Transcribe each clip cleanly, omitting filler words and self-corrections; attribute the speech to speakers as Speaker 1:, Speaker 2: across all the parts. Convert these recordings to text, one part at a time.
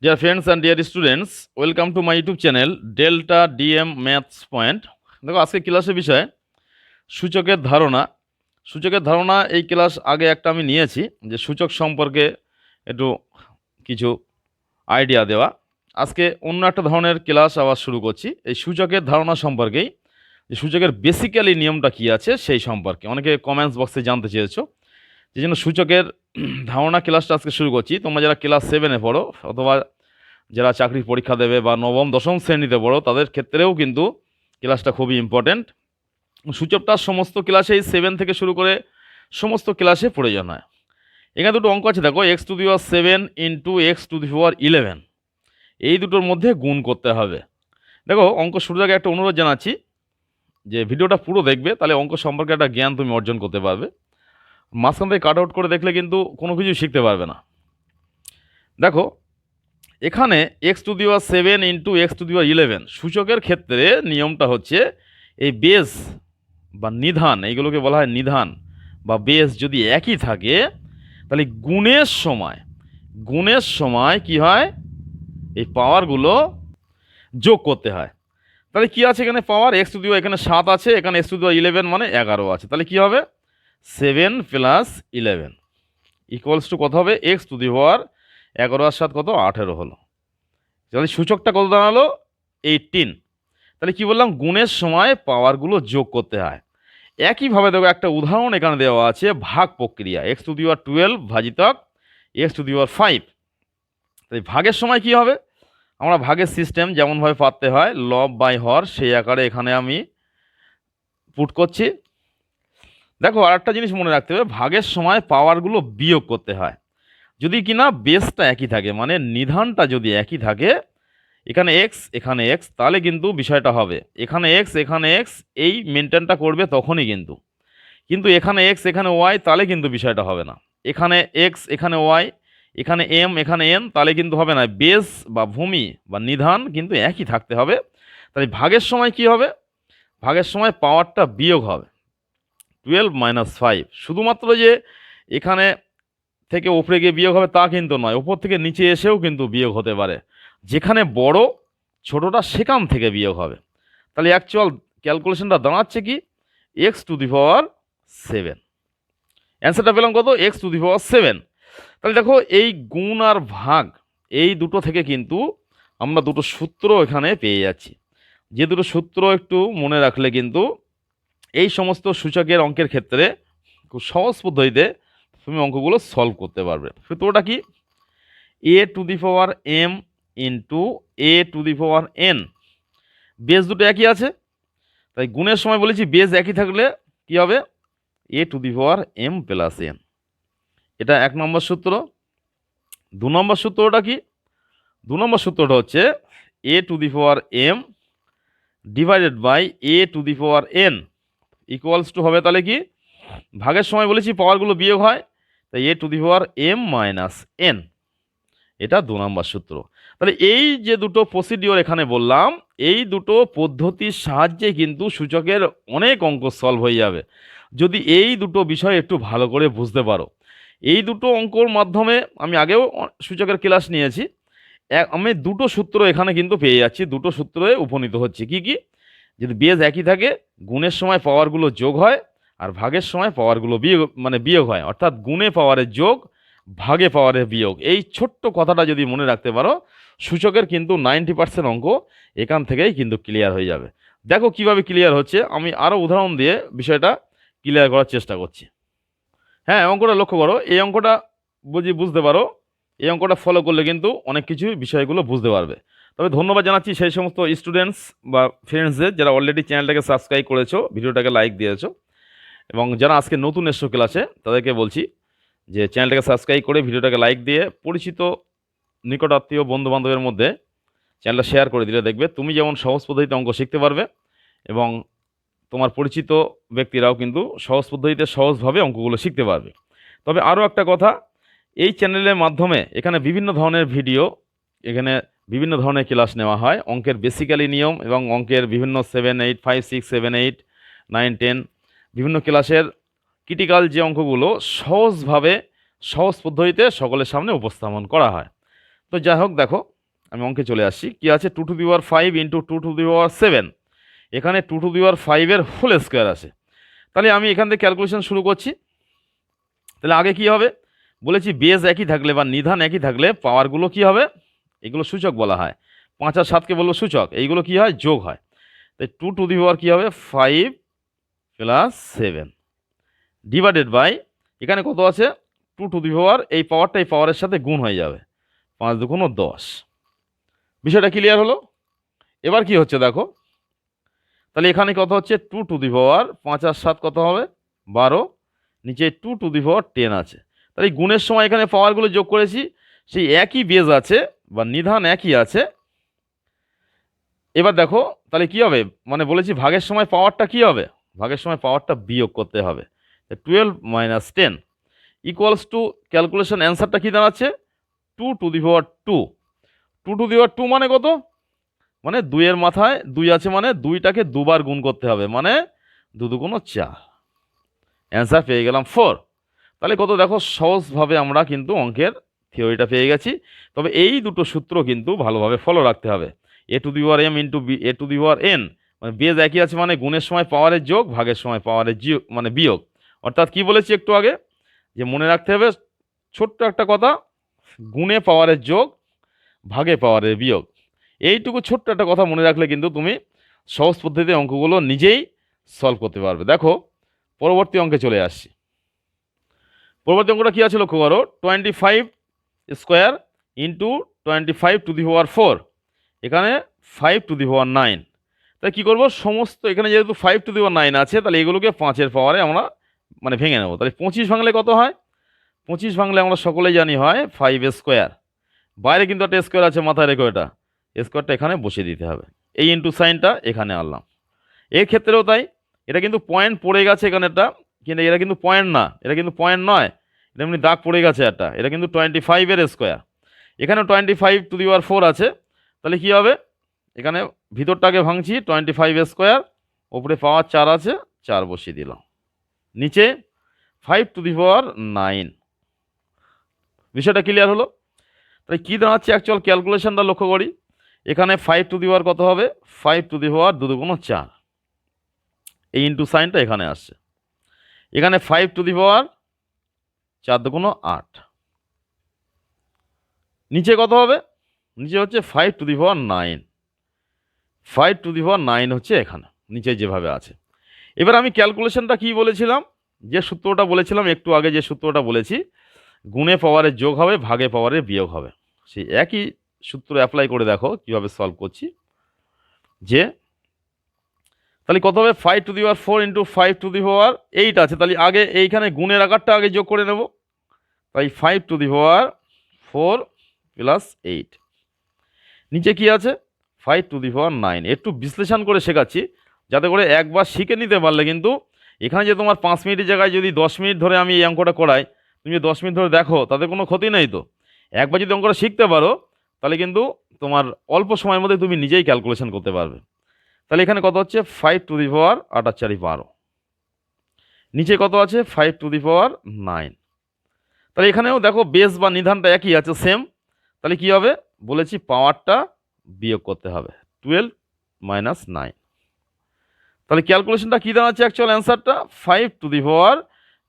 Speaker 1: Dear friends and dear students, welcome to my YouTube channel Delta DM Maths Point। দেখো আজকে ক্লাসের বিষয় সূচকের ধারণা। সূচকের ধারণা এই ক্লাস আগে একটা আমি নিয়েছি, যে সূচক সম্পর্কে একটু কিছু আইডিয়া দেওয়া। আজকে অন্য একটা ধরনের ক্লাস আবার শুরু করছি এই সূচকের ধারণা সম্পর্কেই, যে সূচকের বেসিক্যালি নিয়মটা কী আছে সেই সম্পর্কে। অনেকে কমেন্টস বক্সে জানতে চেয়েছো, যে জন্য সূচকের ধারণা ক্লাসটা আজকে শুরু করছি। তোমরা যারা ক্লাস 7-এ পড়ো অথবা যারা চাকরির পরীক্ষা দেবে বা নবম দশম শ্রেণীতে পড়ো, তাদের ক্ষেত্রেও কিন্তু ক্লাসটা খুবই ইম্পর্টেন্ট। সূচকটা সমস্ত ক্লাসেই 7 থেকে শুরু করে সমস্ত ক্লাসে প্রয়োজন হয়। এখানে দুটো অঙ্ক আছে, দেখো x⁴ ইন্টু x⁴11, এই দুটোর মধ্যে গুণ করতে হবে। দেখো অঙ্ক শুরুর আগে একটা অনুরোধ জানাচ্ছি, যে ভিডিওটা পুরো দেখবে, তাহলে অঙ্ক সম্পর্কে একটা জ্ঞান তুমি অর্জন করতে পারবে। মাঝখান থেকে কাট আউট করে দেখলে কিন্তু কোনো কিছু শিখতে পারবে না। দেখো এখানে x⁴ ইন্টু x⁴11 সূচকের ক্ষেত্রে নিয়মটা হচ্ছে, এই বেস বা নিধান, এইগুলোকে বলা হয় নিধান বা বেস, যদি একই থাকে তাহলে গুণের সময় কি হয়, এই পাওয়ারগুলো যোগ করতে হয়। তাহলে কি আছে এখানে পাওয়ার, এখানে 7 আছে, এখানে x⁴11 মানে 11 আছে। তাহলে কি হবে 7 + 11 ইকুয়ালস টু কত হবে, x⁴11 আর 7 কত, 18 হলো। তাহলে সূচকটা কত দাঁড়ালো, 18। তাহলে কি বললাম, গুণের সময় পাওয়ারগুলো যোগ করতে হয়। একইভাবে দেখো একটা উদাহরণ এখানে দেওয়া আছে, ভাগ প্রক্রিয়া, x⁴12 ভাজিতক x⁴5। তাই ভাগের সময় কি হবে, আমরা ভাগের সিস্টেম যেমনভাবে পাততে হয় লব বাই হর, সেই আকারে এখানে আমি পুট করছি। দেখো আর একটা জিনিস মনে রাখতে হবে, ভাগের সময় পাওয়ারগুলো বিয়োগ করতে হয় যদি কিনা বেসটা একই থাকে, মানে নিধানটা যদি একই থাকে, এখানে এক্স তাহলে কিন্তু বিষয়টা হবে, এখানে এক্স এই মেনটেনটা করবে তখনই কিন্তু, কিন্তু এখানে এক্স এখানে ওয়াই তাহলে কিন্তু বিষয়টা হবে না। এখানে এক্স এখানে ওয়াই এখানে এম এখানে এন তাহলে কিন্তু হবে না। বেস বা ভূমি বা নিধান কিন্তু একই থাকতে হবে। তাই ভাগের সময় কি হবে, ভাগের সময় পাওয়ারটা বিয়োগ হবে 12 - 5। শুধুমাত্র যে এখানে থেকে উপরে গিয়ে বিয়োগ হবে তা কিন্তু নয়, উপর থেকে নিচে এসেও কিন্তু বিয়োগ হতে পারে। যেখানে বড় ছোটটা সেখান থেকে বিয়োগ হবে। তাহলে অ্যাকচুয়াল ক্যালকুলেশনটা দাঁড়াচ্ছে কি, x⁴7। অ্যান্সারটা পেলাম কত, x⁴7। তাহলে দেখো এই গুণ আর ভাগ এই দুটো থেকে কিন্তু আমরা দুটো সূত্র এখানে পেয়ে যাচ্ছি, যে দুটো সূত্র একটু মনে রাখলে কিন্তু এই সমস্ত সূচকের অঙ্কের ক্ষেত্রে খুব সহজ পদ্ধতিতে তুমি অঙ্কগুলো সলভ করতে পারবে। সূত্রটা কি, a⁴m ইন্টু a⁴n, বেস দুটো একই আছে, তাই গুণের সময় বলেছি বেস একই থাকলে কি হবে, a⁴m + n। এটা 1 নম্বর সূত্র। 2 নম্বর সূত্রটা কি, 2 নম্বর সূত্রটা হচ্ছে a⁴m divided by a⁴n equals to হবে, তাহলে কি ভাগের সময় বলেছি পাওয়ারগুলো বিয়োগ হয়, তাই a⁴m - n, এটা 2 নম্বর সূত্র। তাহলে এই যে দুটো প্রসিডিওর এখানে বললাম, এই দুটো পদ্ধতির সাহায্যে কিন্তু সূচকের অনেক অঙ্ক সলভ হয়ে যাবে, যদি এই দুটো বিষয় একটু ভালো করে বুঝতে পারো। এই দুটো অঙ্কর মাধ্যমে আমি আগেও সূচকের ক্লাস নিয়েছি, আমি দুটো সূত্র এখানে কিন্তু পেয়ে যাচ্ছি, দুটো সূত্রে উপনীত হচ্ছে। কি কি, যদি বেস একই থাকে গুণের সময় পাওয়ারগুলো যোগ হয়, আর ভাগের সময় পাওয়ারগুলো বিয়োগ হয়, অর্থাৎ গুণে পাওয়ারের যোগ ভাগে পাওয়ারের বিয়োগ। এই ছোট্ট কথাটা যদি মনে রাখতে পারো, সূচকের কিন্তু 90% অঙ্ক এখান থেকেই কিন্তু ক্লিয়ার হয়ে যাবে। দেখো কিভাবে ক্লিয়ার হচ্ছে, আমি আরও উদাহরণ দিয়ে বিষয়টা ক্লিয়ার করার চেষ্টা করছি। হ্যাঁ, অঙ্কটা লক্ষ্য করো, এই অঙ্কটা বুঝতে পারো, এই অঙ্কটা ফলো করলে কিন্তু অনেক কিছু বিষয়গুলো বুঝতে পারবে। তবে ধন্যবাদ জানাচ্ছি সেই সমস্ত স্টুডেন্টস বা ফ্রেন্ডসদের যারা অলরেডি চ্যানেলটাকে সাবস্ক্রাইব করেছো, ভিডিওটাকে লাইক দিয়েছো, এবং যারা আজকে নতুন এসছো ক্লাসে তাদেরকে বলছি যে চ্যানেলটাকে সাবস্ক্রাইব করে ভিডিওটাকে লাইক দিয়ে পরিচিত নিকটাত্মীয় বন্ধু বান্ধবের মধ্যে চ্যানেলটা শেয়ার করে দিলে দেখবে তুমি যেমন সহজ পদ্ধতিতে অঙ্ক শিখতে পারবে, এবং তোমার পরিচিত ব্যক্তিরাও কিন্তু সহজ পদ্ধতিতে সহজভাবে অঙ্কগুলো শিখতে পারবে। তবে আরও একটা কথা, এই চ্যানেলের মাধ্যমে এখানে বিভিন্ন ধরনের ভিডিও, এখানে বিভিন্ন ধরনের ক্লাস নেওয়া হয়, অঙ্কের বেসিক্যালি নিয়ম এবং অঙ্কের বিভিন্ন 7, 8, 5, 6, 7, 8, 9, 10 বিভিন্ন ক্লাসের ক্রিটিক্যাল যে অঙ্কগুলো সহজভাবে সহজ পদ্ধতিতে সকলের সামনে উপস্থাপন করা হয়। তো যাই হোক দেখো আমি অঙ্কে চলে আসছি, কি আছে 2^5 ইন্টু 2^7, এখানে 2^5 এর হোল স্কোয়ার আছে। তাহলে আমি এখান থেকে ক্যালকুলেশন শুরু করছি। তাহলে আগে কি হবে, বলেছি বেজ একই থাকলে বা নিধান একই থাকলে পাওয়ারগুলো কি হবে, এগুলো সূচক বলা হয়, 5 আর 7কে বলবো সূচক, এইগুলো কি হয় যোগ হয়। তাই 2^5 কি হবে 5 প্লাস 7 ডিভাইডেড বাই, এখানে কত আছে 2^, এই পাওয়ারটা এই পাওয়ারের সাথে গুণ হয়ে যাবে, 5×2 = 10। বিষয়টা ক্লিয়ার হলো? এবার কি হচ্ছে দেখো, তাহলে এখানে কত হচ্ছে 2^, 5 আর 7 কত হবে 12, নিচে 2^10 আছে। তাহলে এই গুণের সময় এখানে পাওয়ারগুলো যোগ করেছি, সেই একই বেজ আছে বা নিধান একই আছে। এবার দেখো তাহলে কি হবে, মানে বলেছি ভাগের সময় পাওয়ারটা কি হবে, ভাগের সময় পাওয়ারটা বিয়োগ করতে হবে। 12 - 10 ইকুয়ালস টু, ক্যালকুলেশন অ্যান্সারটা কি দাঁড়াচ্ছে 2^2। 2^2 মানে কত, মানে 2-এর মাথায় 2 আছে, মানে 2টাকে দুবার গুণ করতে হবে, মানে 2×2 = 4, অ্যান্সার পেয়ে গেলাম 4। তাহলে কত দেখো সহজভাবে আমরা কিন্তু অঙ্কের থিওরিটা পেয়ে গেছি। তবে এই দুটো সূত্র কিন্তু ভালোভাবে ফলো রাখতে হবে। a⁴m ইন্টু a⁴n, মানে বেজ একই আছে মানে গুণের সময় পাওয়ারের যোগ, ভাগের সময় পাওয়ারের মানে বিয়োগ। অর্থাৎ কি বলেছি একটু আগে, যে মনে রাখতে হবে ছোট্ট একটা কথা, গুণে পাওয়ারের যোগ, ভাগে পাওয়ারের বিয়োগ, এইটুকু ছোট্ট একটা কথা মনে রাখলে কিন্তু তুমি সহজ পদ্ধতিতে অঙ্কগুলো নিজেই সলভ করতে পারবে। দেখো পরবর্তী অঙ্কে চলে আসছি। পরবর্তী অঙ্কটা কী আছে লক্ষ্য করো, 25² ইন্টু 25^4, এখানে 5^9। তাই কী করবো, সমস্ত এখানে যেহেতু 5^9 আছে, তাহলে এগুলোকে 5-এর পাওয়ারে আমরা মানে ভেঙে নেবো। তাহলে 25 ভাঙলে কত হয়, 25 ভাঙলে আমরা সকলেই জানি হয় 5²। বাইরে কিন্তু একটা স্কোয়ার আছে, মাথায় রেখো, এটা স্কোয়ারটা এখানে বসিয়ে দিতে হবে, এই ইন্টু সাইনটা এখানে আনলাম। এর ক্ষেত্রেও তাই, এটা কিন্তু পয়েন্ট পড়ে গেছে এখানে একটা, কিন্তু এটা কিন্তু পয়েন্ট না, এটা কিন্তু পয়েন্ট নয়, এটা এমনি দাগ পড়ে গেছে একটা, এটা কিন্তু 25-এর স্কোয়ার, এখানে 25^4 আছে। তাহলে কি হবে, এখানে ভিতরটাকে ভাঙছি 25² ওপরে পাওয়ার 4 আছে, 4 বসিয়ে দিলাম, নিচে 5^9। বিষয়টা ক্লিয়ার হলো? তাই কী দাঁড়াচ্ছে অ্যাকচুয়াল ক্যালকুলেশনটা লক্ষ্য করি, এখানে 5^, কত হবে 5^, 2×2 = 4, এই ইন্টু সাইনটা এখানে আসছে, এখানে 5^, 4×2 = 8, নিচে কত হবে, নিচে হচ্ছে 5^9, 5^9 হচ্ছে এখানে নিচে যেভাবে আছে। এবার আমি ক্যালকুলেশনটা কি বলেছিলাম, যে সূত্রটা বলেছিলাম একটু আগে, যে সূত্রটা বলেছি গুণে পাওয়ারের যোগ হবে, ভাগে পাওয়ারের বিয়োগ হবে, সেই একই সূত্র অ্যাপ্লাই করে দেখো কিভাবে সলভ করছি। যে তাহলে কত হবে 5^4 ইন্টু 5^8 আছে, তাহলে আগে এইখানে গুণের আকারটা আগে যোগ করে নেব, তাই 5^4 প্লাস 8, নিচে কি আছে 5^9। একটু বিশ্লেষণ করে শেখাচ্ছি যাতে করে একবার শিখে নিতে পারলে কিন্তু এখানে যে তোমার 5 মিনিটের জায়গায় যদি 10 মিনিট ধরে আমি এই অঙ্কটা করাই, তুমি 10 মিনিট ধরে দেখো, তাতে কোনো ক্ষতি নেই। তো একবার যদি অঙ্কটা শিখতে পারো তাহলে কিন্তু তোমার অল্প সময়ের মধ্যে তুমি নিজেই ক্যালকুলেশন করতে পারবে। তাহলে এখানে কত হচ্ছে 5^8 × 4 = 12, নিচে কত আছে 5^9। তাহলে এখানেও দেখো বেস বা নিধানটা একই আছে, সেম। তাহলে কি হবে, বলেছি পাওয়ারটা বিয়োগ করতে হবে, 12 - 9। তাহলে ক্যালকুলেশনটা কী দাঁড়াচ্ছে অ্যাকচুয়াল অ্যান্সারটা 5^,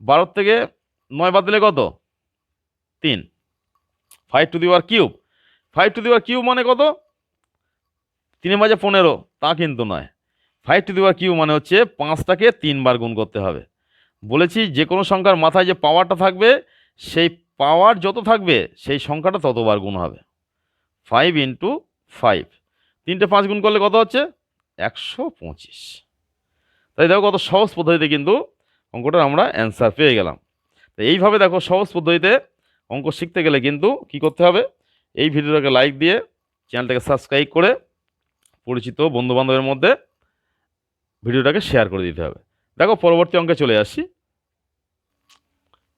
Speaker 1: 12 থেকে 9 বাদ দিলে কত 3, 5^3, 5^3 মানে কত 3×15, তা কিন্তু নয়, 5^3 মানে হচ্ছে 5টাকে 3 বার গুণ করতে হবে। বলেছি যে কোনো সংখ্যার মাথায় যে পাওয়ারটা থাকবে, সেই পাওয়ার যত থাকবে সেই সংখ্যাটা ততবার গুণ হবে, 5 × 5, 3টে 5 গুণ করলে কত হচ্ছে 125। তাই দেখো কত সহজ পদ্ধতিতে কিন্তু অঙ্কটার আমরা অ্যান্সার পেয়ে গেলাম। তো এইভাবে দেখো সহজ পদ্ধতিতে অঙ্ক শিখতে গেলে কিন্তু কি করতে হবে, এই ভিডিওটাকে লাইক দিয়ে চ্যানেলটাকে সাবস্ক্রাইব করে পরিচিত বন্ধুবান্ধবের মধ্যে ভিডিওটাকে শেয়ার করে দিতে হবে। দেখো পরবর্তী অঙ্কে চলে আসছি।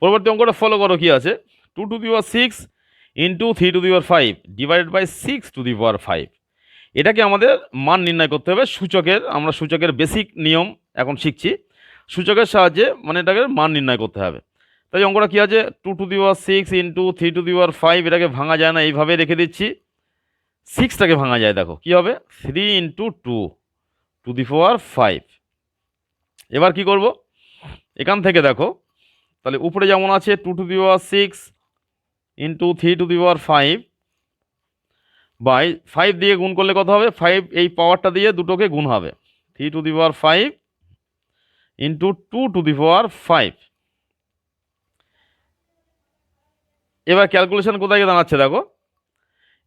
Speaker 1: পরবর্তী অঙ্কটা ফলো করো, কি আছে 2^6 ইন্টু 3^5 ডিভাইডেড বাই 6^5। এটাকে আমাদের মান নির্ণয় করতে হবে সূচকের, আমরা সূচকের বেসিক নিয়ম এখন শিখছি, সূচকের সাহায্যে মানে এটাকে মান নির্ণয় করতে হবে। তাই অঙ্কটা কী আছে, 2⁶ ইন্টু 3⁵ এটাকে ভাঙা যায় না, এইভাবে রেখে দিচ্ছি। 6টাকে ভাঙা যায়, দেখো কি হবে 3 ইন্টু 2⁵ এবার কি করব, এখান থেকে দেখো তাহলে উপরে যেমন আছে 2⁶ ইন্টু 3⁵ বাই 5 দিয়ে গুণ করলে কত হবে, 5 এই পাওয়ারটা দিয়ে দুটোকে গুণ হবে, 3⁵ ইন্টু 2⁵। এবার ক্যালকুলেশন কোথায় গিয়ে দাঁড়াচ্ছে দেখো,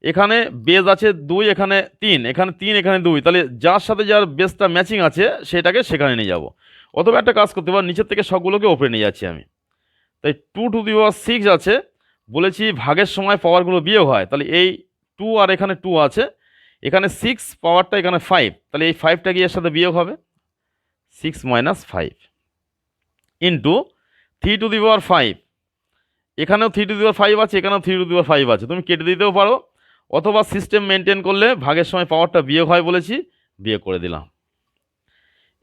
Speaker 1: এখানে বেজ আছে 2, এখানে 3, এখানে 3, এখানে 2, তাহলে যার সাথে যার বেজটা ম্যাচিং আছে সেটাকে সেখানে নিয়ে যাব। অথবা একটা কাজ করতে পারো, নিচের থেকে সবগুলোকে ওপরে নিয়ে যাচ্ছি আমি। তাই 2⁶ আছে, বলেছি ভাগের সময় পাওয়ারগুলো বিয়োগ হয়, তাহলে এই 2 আর এখানে 2 আছে, এখানে 6 পাওয়ারটা এখানে 5, তাহলে এই 5টা গিয়ে এর সাথে বিয়োগ হবে, 6 - 5 ইন্টু 3⁵, এখানেও 3⁵ আছে, এখানেও 3⁵ আছে, তুমি কেটে দিতেও পারো, অথবা সিস্টেম মেনটেন করলে ভাগের সময় পাওয়ারটা বিয়োগ হয় বলেছি, বিয়োগ করে দিলাম।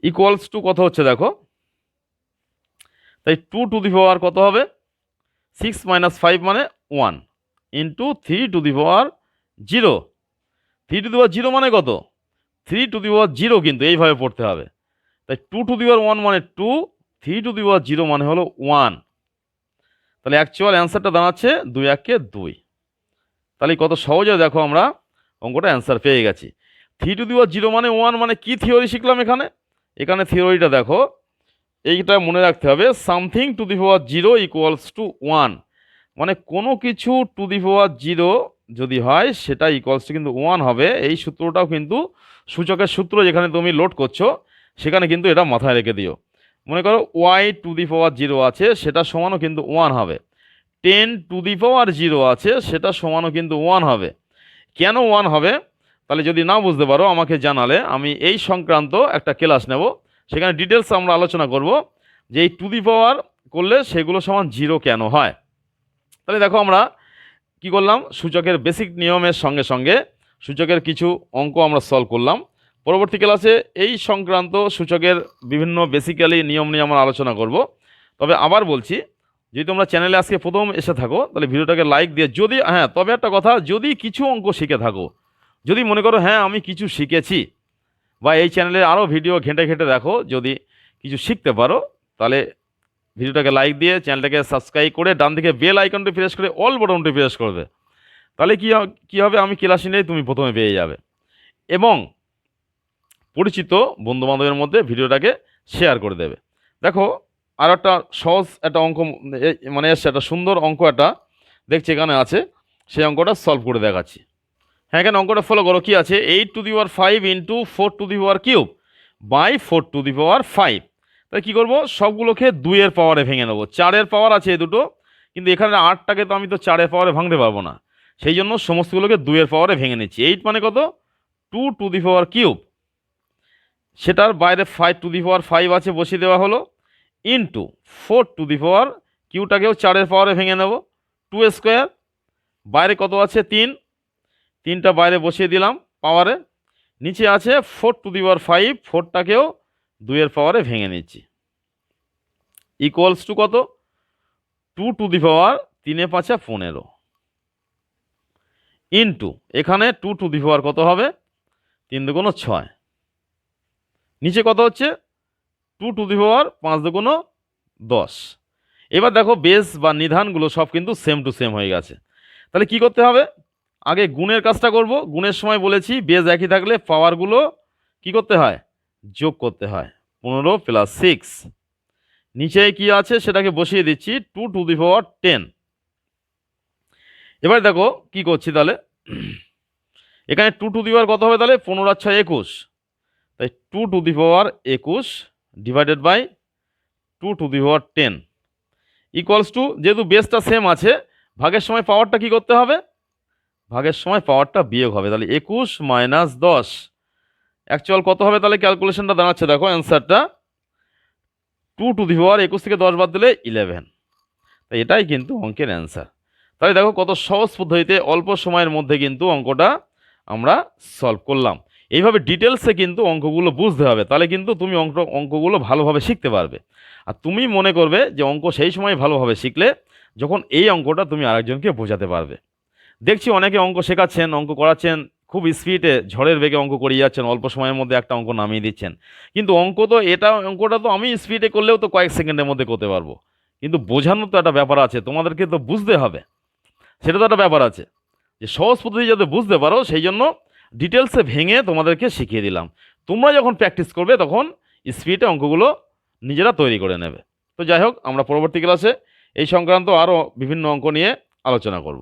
Speaker 1: ইকুয়ালস টু কত হচ্ছে দেখো, তাই 2⁵ কত হবে, 6 - 5 মানে 1 ইন্টু 3⁵, 3⁵ মানে কত, 3⁵, কিন্তু এইভাবে পড়তে হবে। তাই 2⁵ মানে 2, 3⁵ মানে হলো 1, তাহলে অ্যাকচুয়াল অ্যান্সারটা দাঁড়াচ্ছে 2 তাহলে কত সহজে দেখো আমরা অঙ্কটা অ্যান্সার পেয়ে গেছি। 3⁵ মানে 1 মানে কি থিওরি শিখলাম এখানে, এখানে থিওরিটা দেখো, এইটা মনে রাখতে হবে, সামথিং ⁵ ইকুয়ালস টু 1, মানে কোনো কিছু ⁵ যদি হয় সেটা ইকুয়ালস টু কিন্তু 1 হবে। এই সূত্রটাও কিন্তু সূচকের সূত্র যেখানে তুমি লোড করছো সেখানে কিন্তু এটা মাথায় রেখে দিও। মনে করো y⁵ আছে, সেটা সমানও কিন্তু 1 হবে। 10⁵ আছে, সেটা সমানও কিন্তু 1 হবে। কেন 1 হবে, তাহলে যদি না বুঝতে পারো আমাকে জানালে আমি এই সংক্রান্ত একটা ক্লাস নেব, সেখানে ডিটেলস আমরা আলোচনা করব যে এই টু দি পাওয়ার করলে সেগুলো সমান 0 কেন হয়। তাহলে দেখো আমরা কি করলাম, সূচকের বেসিক নিয়মের সঙ্গে সঙ্গে সূচকের কিছু অঙ্ক আমরা সলভ করলাম। পরবর্তী ক্লাসে এই সংক্রান্ত সূচকের বিভিন্ন বেসিক্যালি নিয়ম নিয়ে আমরা আলোচনা করব। তবে আবার বলছি, যদি তোমরা চ্যানেলে আজকে প্রথম এসে থাকো তাহলে ভিডিওটাকে লাইক দিয়ে, যদি তবে একটা কথা, যদি কিছু অঙ্ক শিখে থাকো, যদি মনে করো আমি কিছু শিখেছি, বা এই চ্যানেলে আরও ভিডিও ঘেঁটে ঘেঁটে দেখো, যদি কিছু শিখতে পারো তাহলে ভিডিওটাকে লাইক দিয়ে চ্যানেলটাকে সাবস্ক্রাইব করে ডান দিকে বেল আইকনটি প্রেস করে অল বাটনটি প্রেস করবে। তাহলে কি হবে, আমি ক্লাস নিলেই তুমি প্রথমে পেয়ে যাবে। এবং পরিচিত বন্ধুবান্ধবের মধ্যে ভিডিওটাকে শেয়ার করে দেবে। দেখো আর একটা সহজ একটা অঙ্ক মানে এসছে, একটা সুন্দর অঙ্ক একটা দেখছি এখানে আছে, সেই অঙ্কটা সলভ করে দেখাচ্ছি। এখানে অঙ্কটা ফলো করো, কি আছে, 8⁵ ইন্টু 4⁵³ বাই 4⁵5। তাহলে কী করবো, সবগুলোকে 2-এর পাওয়ারে ভেঙে নেবো। 4-এর পাওয়ার আছে এই দুটো, কিন্তু এখানে 8টাকে তো আমি তো 4-এর পাওয়ারে ভাঙতে পারবো না, সেই জন্য সমস্তগুলোকে 2-এর পাওয়ারে ভেঙে নিচ্ছি। 8 মানে কত, 2⁵, সেটার বাইরে 5⁵ আছে বসিয়ে দেওয়া হলো, ইন্টু 4⁵, 4-এর পাওয়ারে ভেঙে নেব, 2² বাইরে কত আছে 3, 3টা বাইরে বসিয়ে দিলাম পাওয়ারে, নিচে আছে 4⁵, 4টাকেও 2-এর পাওয়ারে ভেঙে নিচ্ছি, ইকুয়ালস টু কত, 2⁵, 3×5 = 15, ইন্টু এখানে 2⁵ কত হবে, 3×2 = 6, নিচে কত হচ্ছে 2⁵, 5×2 = 10। এবার দেখো বেস বা নিধানগুলো সব কিন্তু সেম টু সেম হয়ে গেছে। তাহলে কি করতে হবে, আগে গুণের কাজটা করব। গুণের সময় বলেছি বেস একই থাকলে পাওয়ারগুলো কি করতে হয়, যোগ করতে হয়। 15 + 6, নিচে কি আছে সেটাকে বসিয়ে দিচ্ছি 2⁻10। এবার দেখো কি করছি, তাহলে এখানে 2 কত হবে, তাহলে 15 আর 6 21, তাই 2⁻21 ডিভাইডেড বাই 2⁻10 ইকুয়ালস টু, যেহেতু বেসটা সেম আছে ভাগের সময় পাওয়ারটা কি করতে হবে, ভাগের সময় পাওয়ারটা বিয়োগ হবে, তাহলে 21 - 10 অ্যাকচুয়াল কত হবে, তাহলে ক্যালকুলেশনটা দাঁড়াচ্ছে দেখো অ্যান্সারটা 2⁻21 থেকে 10 বাদ দিলে 11, তাই এটাই কিন্তু অঙ্কের অ্যান্সার। তাহলে দেখো কত সহজ পদ্ধতিতে অল্প সময়ের মধ্যে কিন্তু অঙ্কটা আমরা সলভ করলাম। এইভাবে ডিটেলসে কিন্তু অঙ্কগুলো বুঝতে হবে, তাহলে কিন্তু তুমি অঙ্কগুলো ভালোভাবে শিখতে পারবে। আর তুমি মনে করবে যে অঙ্ক সেই সময় ভালোভাবে শিখলে যখন এই অঙ্কটা তুমি আরেকজনকে বোঝাতে পারবে। দেখছি অনেকে অঙ্ক শেখাচ্ছেন, অঙ্ক করাচ্ছেন, খুব স্পিডে ঝড়ের বেগে অঙ্ক করিয়ে যাচ্ছেন, অল্প সময়ের মধ্যে একটা অঙ্ক নামিয়ে দিচ্ছেন। কিন্তু অঙ্কটা তো আমি স্পিডে করলেও তো কয়েক সেকেন্ডের মধ্যে করতে পারবো, কিন্তু বোঝানোর তো একটা ব্যাপার আছে, তোমাদেরকে তো বুঝতে হবে, সেটা তো একটা ব্যাপার আছে। যে সহজ পদ্ধতি যাতে বুঝতে পারো সেই জন্য ডিটেলসে ভেঙে তোমাদেরকে শিখিয়ে দিলাম। তোমরা যখন প্র্যাকটিস করবে তখন স্পিডে অঙ্কগুলো নিজেরা তৈরি করে নেবে। তো যাই হোক, আমরা পরবর্তী ক্লাসে এই সংক্রান্ত আরও বিভিন্ন অঙ্ক নিয়ে আলোচনা করব।